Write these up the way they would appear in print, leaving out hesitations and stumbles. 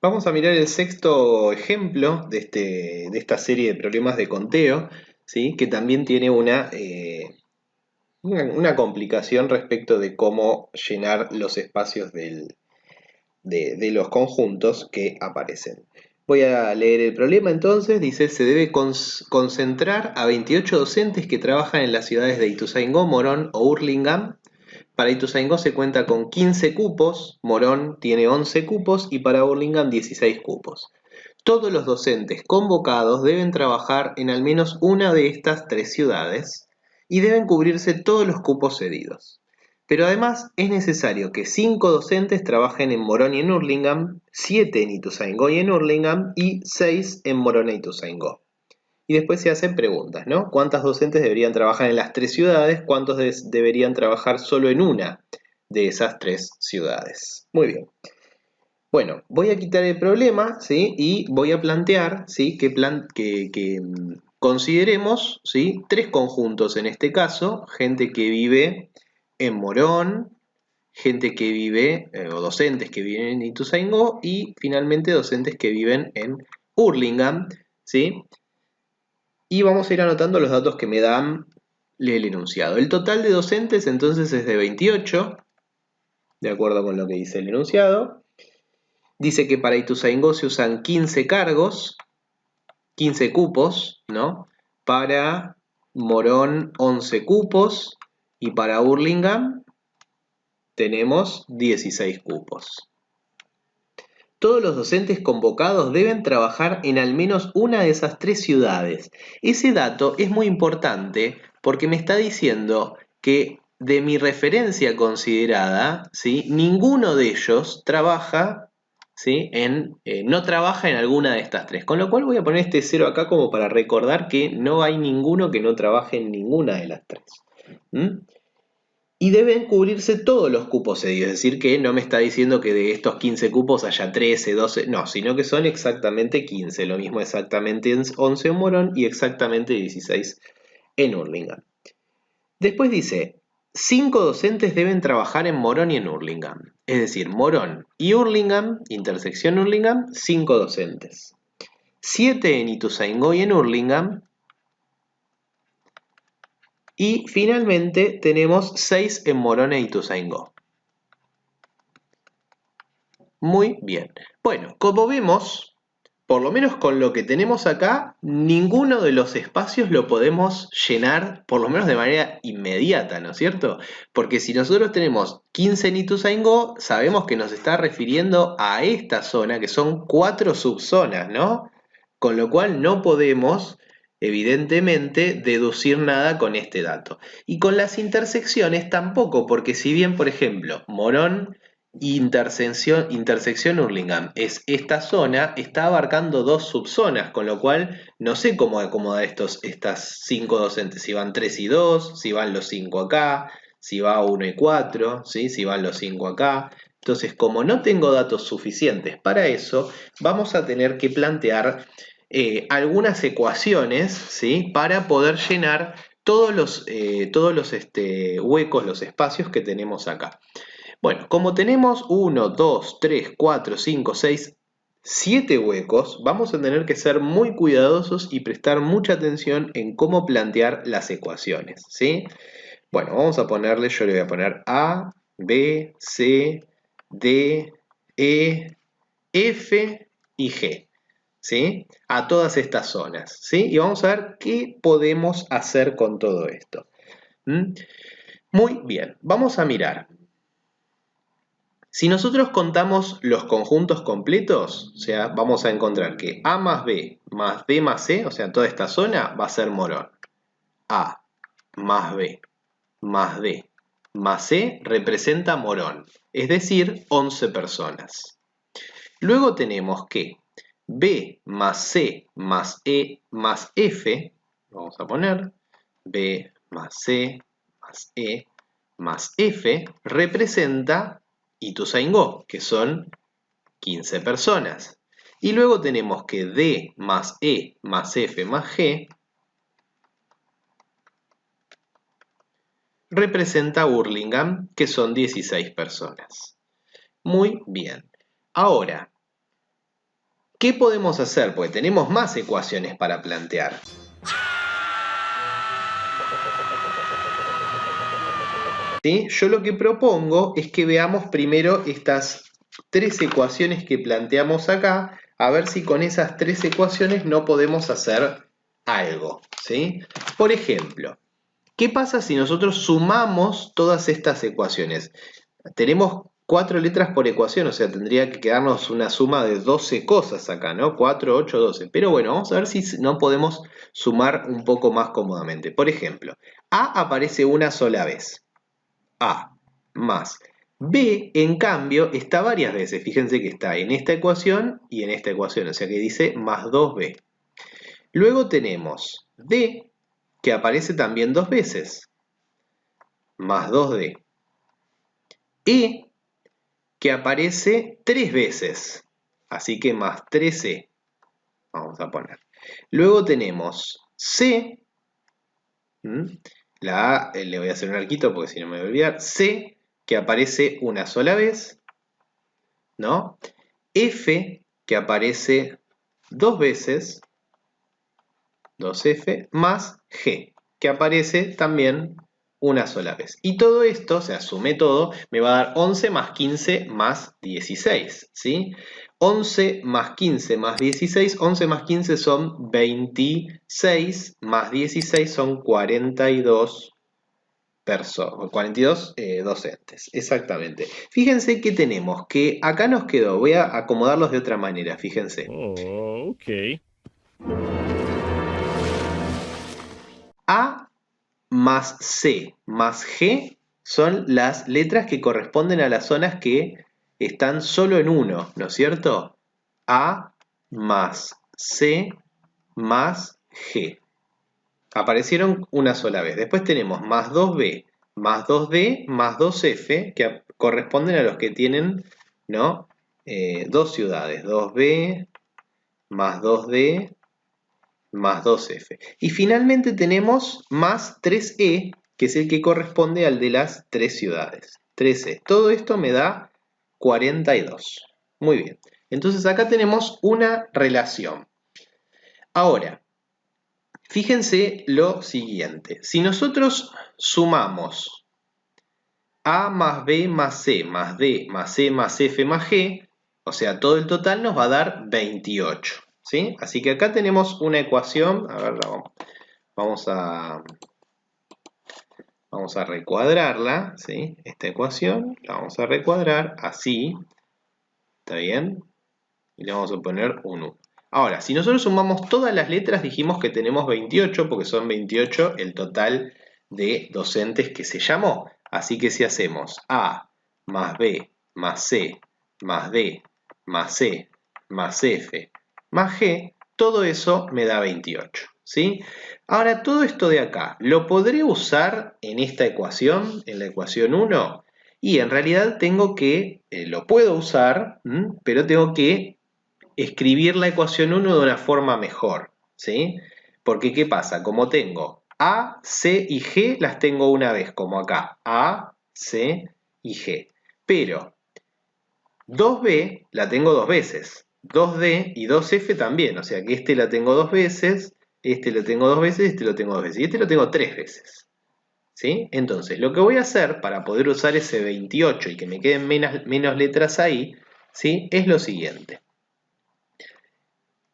Vamos a mirar el sexto ejemplo de esta serie de problemas de conteo, ¿sí? Que también tiene una complicación respecto de cómo llenar los espacios de los conjuntos que aparecen. Voy a leer el problema entonces. Dice: se debe concentrar a 28 docentes que trabajan en las ciudades de Ituzaingó, Morón o Hurlingham. Para Ituzaingó se cuenta con 15 cupos, Morón tiene 11 cupos y para Hurlingham 16 cupos. Todos los docentes convocados deben trabajar en al menos una de estas tres ciudades y deben cubrirse todos los cupos cedidos. Pero además es necesario que 5 docentes trabajen en Morón y en Hurlingham, 7 en Ituzaingó y en Hurlingham y 6 en Morón e Ituzaingó. Y después se hacen preguntas, ¿no? ¿Cuántas docentes deberían trabajar en las tres ciudades? ¿Cuántos deberían trabajar solo en una de esas tres ciudades? Muy bien. Bueno, voy a quitar el problema, ¿sí? Y voy a plantear, ¿sí? Que consideremos, ¿sí? Tres conjuntos en este caso: gente que vive en Morón, gente que vive, o docentes que viven en Ituzaingó, y finalmente docentes que viven en Hurlingham, ¿sí? Y vamos a ir anotando los datos que me dan el enunciado. El total de docentes entonces es de 28, de acuerdo con lo que dice el enunciado. Dice que para Ituzaingó se usan 15 cargos, 15 cupos, ¿no? Para Morón 11 cupos y para Hurlingham tenemos 16 cupos. Todos los docentes convocados deben trabajar en al menos una de esas tres ciudades. Ese dato es muy importante porque me está diciendo que de mi referencia considerada, ¿sí? Ninguno de ellos trabaja, ¿sí? No trabaja en alguna de estas tres. Con lo cual voy a poner este 0 acá como para recordar que no hay ninguno que no trabaje en ninguna de las tres. ¿Mm? Y deben cubrirse todos los cupos cedidos, es decir, que no me está diciendo que de estos 15 cupos haya 13, 12, no, sino que son exactamente 15, lo mismo exactamente 11 en Morón y exactamente 16 en Hurlingham. Después dice: 5 docentes deben trabajar en Morón y en Hurlingham, es decir, Morón y Hurlingham, intersección Hurlingham, 5 docentes. 7 en Ituzaingó y en Hurlingham. Y finalmente tenemos 6 en Morón e Ituzaingó. Muy bien. Bueno, como vemos, por lo menos con lo que tenemos acá, ninguno de los espacios lo podemos llenar, por lo menos de manera inmediata, ¿no es cierto? Porque si nosotros tenemos 15 en Ituzaingó, sabemos que nos está refiriendo a esta zona, que son 4 subzonas, ¿no? Con lo cual no podemos, evidentemente, deducir nada con este dato. Y con las intersecciones tampoco, porque si bien, por ejemplo, Morón intersección Hurlingham es esta zona, está abarcando dos subzonas, con lo cual no sé cómo acomodar estas 5 docentes, si van 3 y 2, si van los 5 acá, si va 1 y 4, ¿sí? Si van los 5 acá. Entonces, como no tengo datos suficientes para eso, vamos a tener que plantear algunas ecuaciones, ¿sí? Para poder llenar todos los huecos, los espacios que tenemos acá. Bueno, como tenemos 1, 2, 3, 4, 5, 6, 7 huecos, vamos a tener que ser muy cuidadosos y prestar mucha atención en cómo plantear las ecuaciones, ¿sí? Bueno, vamos a ponerle, yo le voy a poner A, B, C, D, E, F y G, ¿sí? A todas estas zonas, ¿sí? Y vamos a ver qué podemos hacer con todo esto. ¿Mm? Muy bien, vamos a mirar. Si nosotros contamos los conjuntos completos, o sea, vamos a encontrar que A más B más C, o sea, toda esta zona va a ser Morón. A más B más D más C representa Morón, es decir, 11 personas. Luego tenemos que B más C más E más F, vamos a poner B más C más E más F, representa Ituzaingó, que son 15 personas. Y luego tenemos que D más E más F más G representa Hurlingham, que son 16 personas. Muy bien. Ahora, ¿Qué podemos hacer? Porque tenemos más ecuaciones para plantear. ¿Sí? Yo lo que propongo es que veamos primero estas tres ecuaciones que planteamos acá, a ver si con esas tres ecuaciones no podemos hacer algo, ¿sí? Por ejemplo, ¿qué pasa si nosotros sumamos todas estas ecuaciones? Tenemos 4 letras por ecuación, o sea, tendría que quedarnos una suma de 12 cosas acá, ¿no? 4, 8, 12. Pero bueno, vamos a ver si no podemos sumar un poco más cómodamente. Por ejemplo, A aparece una sola vez. A más B, en cambio, está varias veces. Fíjense que está en esta ecuación y en esta ecuación, o sea que dice más 2B. Luego tenemos D, que aparece también dos veces, más 2D. E, que aparece tres veces, así que más 3E, vamos a poner. Luego tenemos C, la A le voy a hacer un arquito porque si no me voy a olvidar, C, que aparece una sola vez, ¿no? F, que aparece dos veces, 2F, más G, que aparece también una sola vez. Y todo esto, o sea, sumé todo, me va a dar 11 más 15 más 16, ¿sí? 11 más 15 más 16, 11 más 15 son 26, más 16 son 42 personas, 42 docentes, exactamente. Fíjense que tenemos, que acá nos quedó, voy a acomodarlos de otra manera, fíjense. Oh, ok. A más C más G son las letras que corresponden a las zonas que están solo en uno, ¿no es cierto? A más C más G. Aparecieron una sola vez. Después tenemos más 2B, más 2D, más 2F, que corresponden a los que tienen, ¿no? Dos ciudades. 2B más 2D más 2F. Y finalmente tenemos más 3E, que es el que corresponde al de las tres ciudades. 3E. Todo esto me da 42. Muy bien. Entonces acá tenemos una relación. Ahora, fíjense lo siguiente. Si nosotros sumamos A más B más C más D más C más F más G, o sea, todo el total nos va a dar 28. ¿Sí? Así que acá tenemos una ecuación, a ver, vamos a recuadrarla, ¿sí? Esta ecuación la vamos a recuadrar así, ¿está bien? Y le vamos a poner un 1. Ahora, si nosotros sumamos todas las letras, dijimos que tenemos 28, porque son 28 el total de docentes que se llamó. Así que si hacemos A más B más C más D más C más F más G, todo eso me da 28, ¿sí? Ahora, todo esto de acá, ¿lo podré usar en esta ecuación, en la ecuación 1? Y en realidad lo puedo usar, pero tengo que escribir la ecuación 1 de una forma mejor, ¿sí? Porque ¿qué pasa? Como tengo A, C y G, las tengo una vez, como acá, A, C y G. Pero 2B la tengo dos veces, 2D y 2F también, o sea que este la tengo dos veces, este lo tengo dos veces, este lo tengo dos veces, y este lo tengo tres veces. ¿Sí? Entonces, lo que voy a hacer para poder usar ese 28 y que me queden menos letras ahí, ¿sí? Es lo siguiente.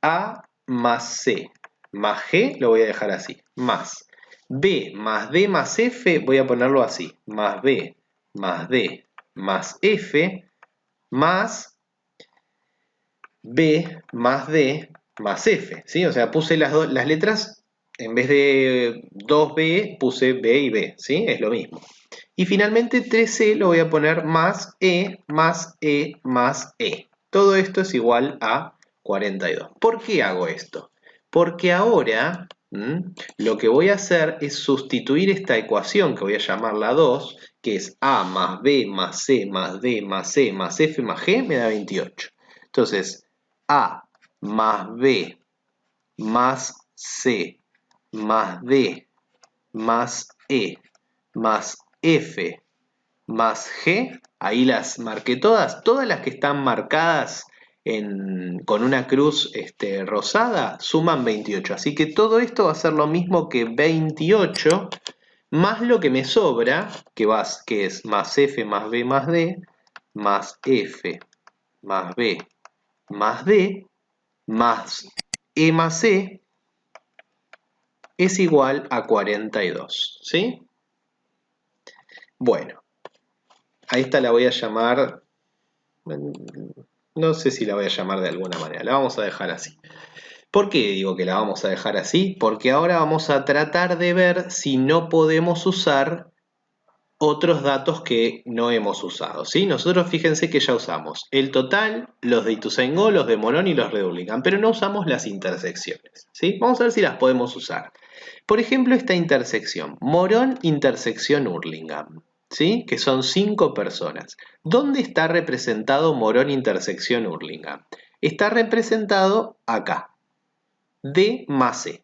A más C más G lo voy a dejar así, más B más D más F, voy a ponerlo así, más B más D más F más B más D más F, ¿sí? O sea, puse las letras, en vez de 2B, puse B y B, ¿sí? Es lo mismo. Y finalmente 3C lo voy a poner más E más E más E. Todo esto es igual a 42. ¿Por qué hago esto? Porque ahora lo que voy a hacer es sustituir esta ecuación, que voy a llamarla 2, que es A más B más C más D más E más F más G, me da 28. Entonces, A más B más C más D más E más F más G, ahí las marqué todas las que están marcadas con una cruz rosada, suman 28. Así que todo esto va a ser lo mismo que 28 más lo que me sobra, que es más F más B más D, más F más B más D, más E más C, es igual a 42, ¿sí? Bueno, a esta la voy a llamar, no sé si la voy a llamar de alguna manera, la vamos a dejar así. ¿Por qué digo que la vamos a dejar así? Porque ahora vamos a tratar de ver si no podemos usar otros datos que no hemos usado, ¿sí? Nosotros fíjense que ya usamos el total, los de Ituzaingó, los de Morón y los de Hurlingham, pero no usamos las intersecciones, ¿sí? Vamos a ver si las podemos usar. Por ejemplo, esta intersección, Morón intersección Hurlingham, ¿sí? Que son 5 personas. ¿Dónde está representado Morón intersección Hurlingham? Está representado acá, D más C.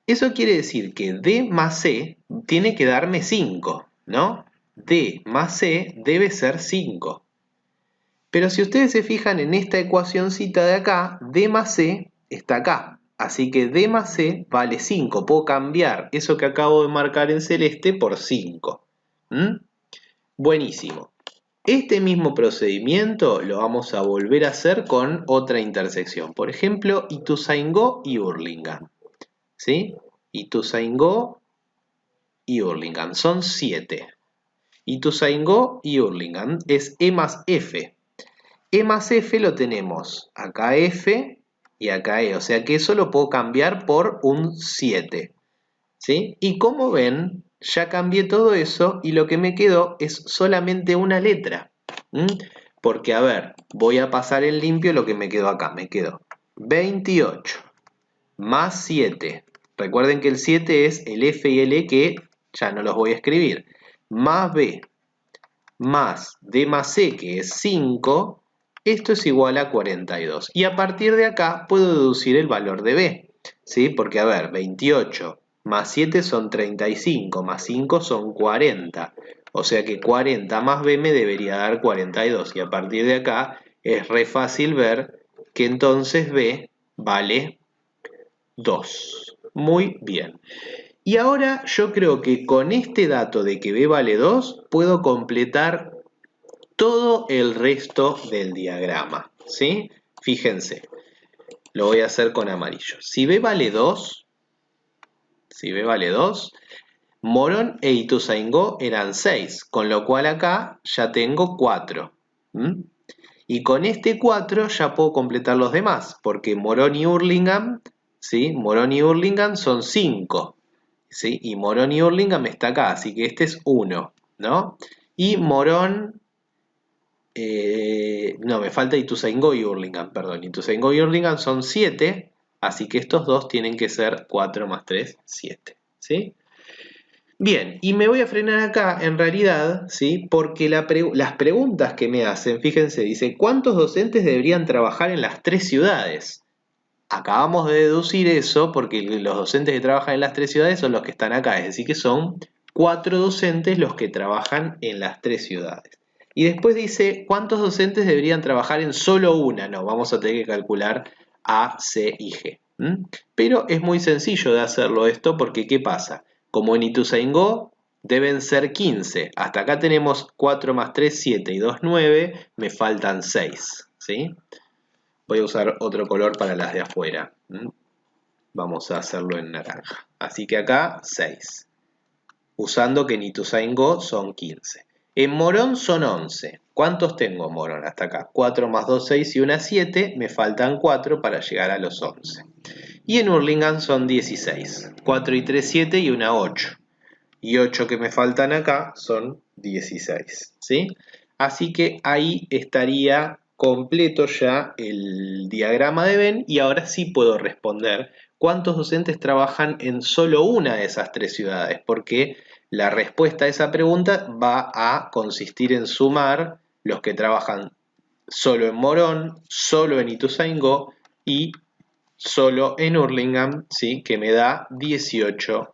Eso quiere decir que D más C tiene que darme 5, ¿no? D más C debe ser 5. Pero si ustedes se fijan en esta ecuacioncita de acá, D más C está acá. Así que D más C vale 5. Puedo cambiar eso que acabo de marcar en celeste por 5. Buenísimo. Este mismo procedimiento lo vamos a volver a hacer con otra intersección. Por ejemplo, Ituzaingó y Hurlingham, ¿sí? Ituzaingó y Hurlingham son 7. Ituzaingó y Hurlingham es E más F. E más F lo tenemos acá F y acá E, o sea que eso lo puedo cambiar por un 7, ¿sí? Y como ven, ya cambié todo eso y lo que me quedó es solamente una letra. Porque, a ver, voy a pasar en limpio lo que me quedó acá. Me quedó 28 más 7. Recuerden que el 7 es el F y el E que ya no los voy a escribir. Más B más D más C, que es 5. Esto es igual a 42. Y a partir de acá puedo deducir el valor de B, ¿sí? Porque, a ver, 28 más 7 son 35, más 5 son 40. O sea que 40 más B me debería dar 42. Y a partir de acá es re fácil ver que entonces B vale 2. Muy bien. Y ahora yo creo que con este dato de que B vale 2, puedo completar todo el resto del diagrama, ¿sí? Fíjense, lo voy a hacer con amarillo. Si B vale 2, Morón e Ituzaingó eran 6, con lo cual acá ya tengo 4. Y con este 4 ya puedo completar los demás, porque Morón y Hurlingham, ¿sí? Morón y Hurlingham son 5. ¿Sí? Y Morón y Hurlingham está acá, así que este es 1, ¿no? Y Morón, no, me falta Ituzaingó y Hurlingham, perdón. Ituzaingó y Hurlingham son 7, así que estos dos tienen que ser 4 más 3, 7, ¿sí? Bien, y me voy a frenar acá en realidad, ¿sí? Porque las preguntas que me hacen, fíjense, dice, ¿cuántos docentes deberían trabajar en las 3 ciudades? Acabamos de deducir eso porque los docentes que trabajan en las 3 ciudades son los que están acá, es decir que son 4 docentes los que trabajan en las 3 ciudades. Y después dice, ¿cuántos docentes deberían trabajar en solo una? No, vamos a tener que calcular A, C y G. Pero es muy sencillo de hacerlo esto porque ¿qué pasa? Como en Ituzaingó deben ser 15. Hasta acá tenemos 4 más 3, 7 y 2, 9. Me faltan 6, ¿sí? Voy a usar otro color para las de afuera. Vamos a hacerlo en naranja. Así que acá 6. Usando que en Ituzaingó son 15. En Morón son 11. ¿Cuántos tengo en Morón hasta acá? 4 más 2, 6 y 1, 7. Me faltan 4 para llegar a los 11. Y en Hurlingham son 16. 4 y 3, 7 y 1, 8. Y 8 que me faltan acá son 16. ¿Sí? Así que ahí estaría completo ya el diagrama de Venn y ahora sí puedo responder cuántos docentes trabajan en solo una de esas 3 ciudades, porque la respuesta a esa pregunta va a consistir en sumar los que trabajan solo en Morón, solo en Ituzaingó y solo en Hurlingham, ¿sí? Que me da 18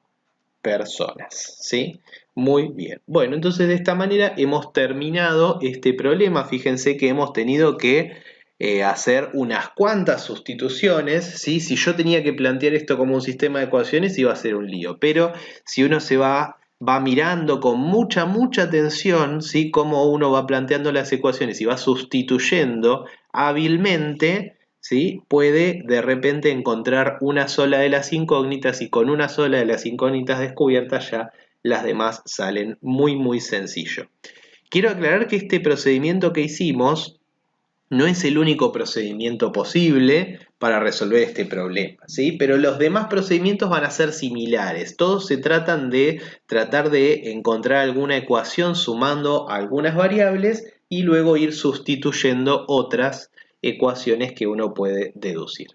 personas, ¿sí? Muy bien. Bueno, entonces de esta manera hemos terminado este problema. Fíjense que hemos tenido que hacer unas cuantas sustituciones, ¿sí? Si yo tenía que plantear esto como un sistema de ecuaciones iba a ser un lío, pero si uno va mirando con mucha atención, ¿sí? Cómo uno va planteando las ecuaciones y va sustituyendo hábilmente, ¿sí? Puede de repente encontrar una sola de las incógnitas y con una sola de las incógnitas descubiertas ya las demás salen muy sencillo. Quiero aclarar que este procedimiento que hicimos no es el único procedimiento posible para resolver este problema, ¿sí? Pero los demás procedimientos van a ser similares. Todos se tratan de tratar de encontrar alguna ecuación sumando algunas variables y luego ir sustituyendo otras ecuaciones que uno puede deducir.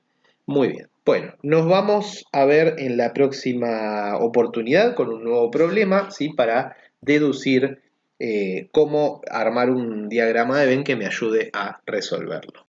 Muy bien. Bueno, nos vamos a ver en la próxima oportunidad con un nuevo problema, ¿sí? Para deducir cómo armar un diagrama de Venn que me ayude a resolverlo.